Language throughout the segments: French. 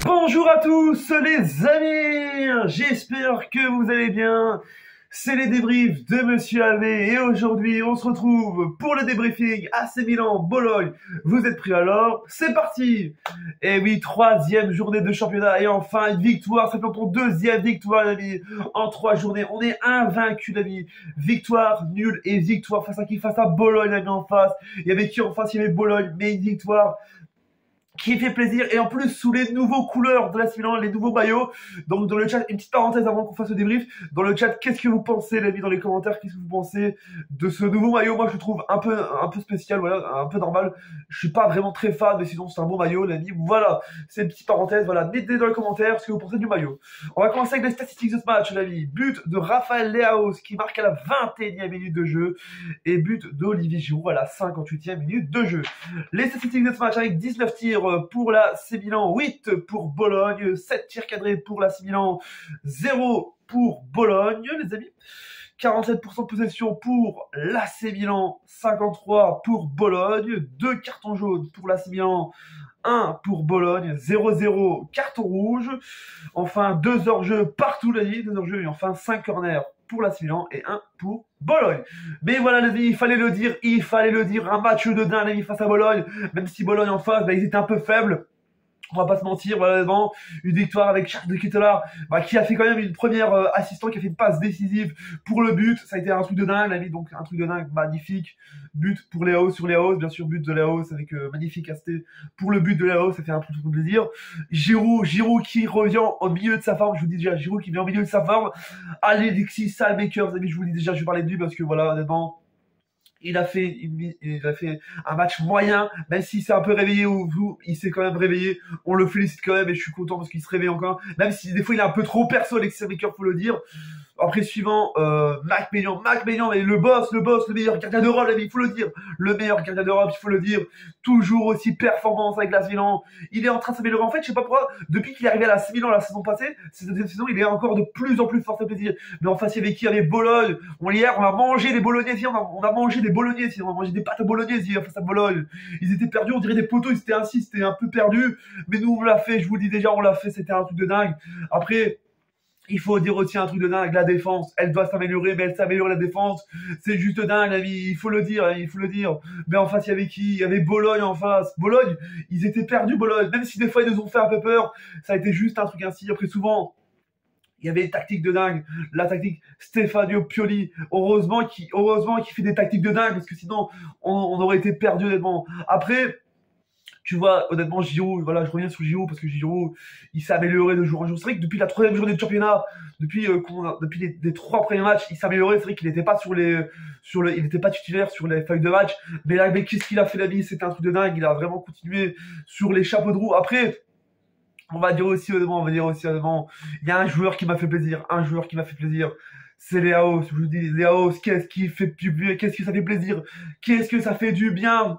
Bonjour à tous les amis, j'espère que vous allez bien. C'est les débriefs de Monsieur Abbé et aujourd'hui on se retrouve pour le débriefing AC Milan, Bologne. Vous êtes prêts alors? C'est parti. Et oui, troisième journée de championnat et enfin une victoire, ça fait ton deuxième victoire les amis. En 3 journées, on est invaincu les amis. Victoire, nulle et victoire face à qui? Face à Bologne les amis en face. Il y avait qui en face? Il y avait Bologne, mais une victoire qui fait plaisir et en plus sous les nouveaux couleurs de l'AC Milan, les nouveaux maillots. Donc dans le chat, une petite parenthèse avant qu'on fasse le débrief, dans le chat, qu'est-ce que vous pensez les amis, dans les commentaires, qu'est-ce que vous pensez de ce nouveau maillot? Moi je le trouve un peu spécial, voilà, un peu normal. Je suis pas vraiment très fan, mais sinon c'est un bon maillot les amis. Voilà, c'est une petite parenthèse, voilà, mettez dans les commentaires ce que vous pensez du maillot. On va commencer avec les statistiques de ce match les amis. But de Rafael Leao qui marque à la 21e minute de jeu et but d'Olivier Giroud à la 58e minute de jeu. Les statistiques de ce match avec 19 tirs pour l'AC Milan, 8 pour Bologne, 7 tirs cadrés pour l'AC Milan, 0 pour Bologne, les amis. 47% de possession pour l'AC Milan, 53 pour Bologne, 2 cartons jaunes pour l'AC Milan, 1 pour Bologne, 0-0, carton rouge. Enfin, 2 hors-jeu partout, les amis, 2 hors-jeu et enfin 5 corners pour l'AC Milan et 1 pour Bologne. Mais voilà les amis, il fallait le dire, un match de dingue les amis face à Bologne, même si Bologne en face, ils étaient un peu faibles. On va pas se mentir, voilà, une victoire avec Charles de Ketelaere, qui a fait quand même une première assistante, qui a fait une passe décisive pour le but. Ça a été un truc de dingue, l'ami, donc un truc de dingue, magnifique. But pour Léo sur Léo, bien sûr, but de Léo, avec magnifique assisté pour le but de Léo, ça fait un truc de plaisir. Giroud qui revient au milieu de sa forme, je vous dis déjà, Giroud qui vient au milieu de sa forme. Alexis Salmakers, amis, je vous dis déjà, je vais parler de lui parce que voilà, honnêtement, il a fait un match moyen, même s'il s'est un peu réveillé, il s'est quand même réveillé. On le félicite quand même et je suis content parce qu'il se réveille encore. Même si des fois il est un peu trop perso, Alexis Maker, faut le dire. Après, suivant, Mac Maignan, mais le boss, le meilleur gardien d'Europe, il faut le dire. Le meilleur gardien d'Europe, il faut le dire. Toujours aussi performance avec l'AC Milan. Il est en train de s'améliorer. En fait, je sais pas pourquoi, depuis qu'il est arrivé à l'AC Milan la saison passée, cette saison, il est encore de plus en plus fort, ça fait plaisir. Mais en face, il y avait qui? Il y avait Bologne. Hier, on a mangé des bolognaises, on a mangé des bolognaises, on a mangé des pâtes bolognaises hier face à Bologne. Ils étaient perdus, on dirait des poteaux, ils étaient ainsi, c'était un peu perdu. Mais nous, on l'a fait, je vous le dis déjà, on l'a fait, c'était un truc de dingue. Après, il faut dire aussi un truc de dingue, la défense, elle doit s'améliorer, mais elle s'améliore la défense, c'est juste dingue la vie, il faut le dire. Mais en face, il y avait qui? Il y avait Bologne en face. Bologne, ils étaient perdus Bologne, même si des fois ils nous ont fait un peu peur, ça a été juste un truc ainsi. Après souvent, il y avait des tactiques de dingue, la tactique Stefano Pioli, heureusement qu'il fait des tactiques de dingue, parce que sinon on aurait été perdu honnêtement. Après, tu vois, honnêtement, Giroud, voilà, je reviens sur Giroud parce que Giroud, il s'est amélioré de jour en jour. C'est vrai que depuis la 3e journée de championnat, depuis les 3 premiers matchs, il s'est amélioré. C'est vrai qu'il n'était pas il n'était pas titulaire sur les feuilles de match. Mais là, qu'est-ce qu'il a fait la vie? C'était un truc de dingue. Il a vraiment continué sur les chapeaux de roue. Après, on va dire aussi honnêtement, il y a un joueur qui m'a fait plaisir. C'est Léao, je vous dis, Léao, qu'est-ce qui fait du bien, qu'est-ce que ça fait plaisir, qu'est-ce que ça fait du bien,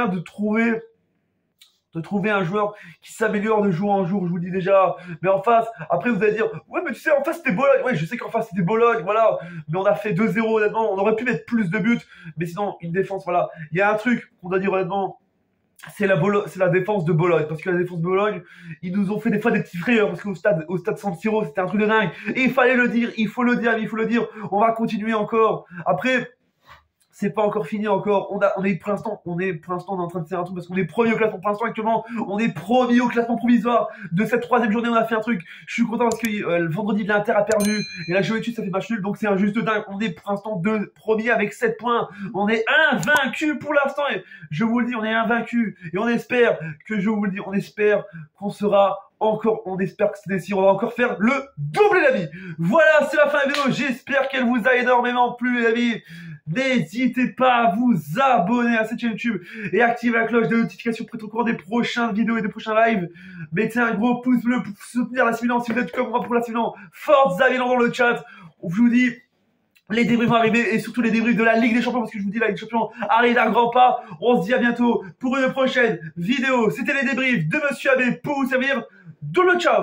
de trouver un joueur qui s'améliore de jour en jour, je vous le dis déjà. Mais en face, après vous allez dire, ouais mais tu sais, en face c'était Bologne, ouais je sais qu'en face c'était Bologne, voilà, mais on a fait 2-0 honnêtement, on aurait pu mettre plus de buts, mais sinon, une défense, voilà. Il y a un truc qu'on doit dire honnêtement, c'est la défense de Bologne, parce que la défense de Bologne, ils nous ont fait des fois des petits frayeurs, parce qu'au stade San Siro, c'était un truc de dingue, et il fallait le dire, il faut le dire, on va continuer encore. Après, c'est pas encore fini encore, on est pour l'instant, on est en train de faire un truc, parce qu'on est premier au classement, pour l'instant actuellement, on est premier au classement provisoire de cette 3e journée, on a fait un truc, je suis content parce que le vendredi l'Inter a perdu, et la Juventus ça fait match nul, donc c'est un juste dingue, on est pour l'instant premier avec 7 points, on est invaincu pour l'instant, et je vous le dis, on est invaincu, et on espère qu'on sera encore, on espère que cette année-ci, on va encore faire le double les amis. Voilà, c'est la fin de la vidéo, j'espère qu'elle vous a énormément plu les amis. N'hésitez pas à vous abonner à cette chaîne YouTube et activer la cloche de notification pour être au courant des prochaines vidéos et des prochains lives. Mettez un gros pouce bleu pour soutenir l'AC Milan si vous êtes comme moi pour l'AC Milan. Forza Milan dans le chat. Je vous dis, les débriefs vont arriver et surtout les débriefs de la Ligue des Champions parce que je vous dis la Ligue des Champions arrive à grands pas. On se dit à bientôt pour une prochaine vidéo. C'était les débriefs de Monsieur Abbé pour vous servir. Dans le ciao.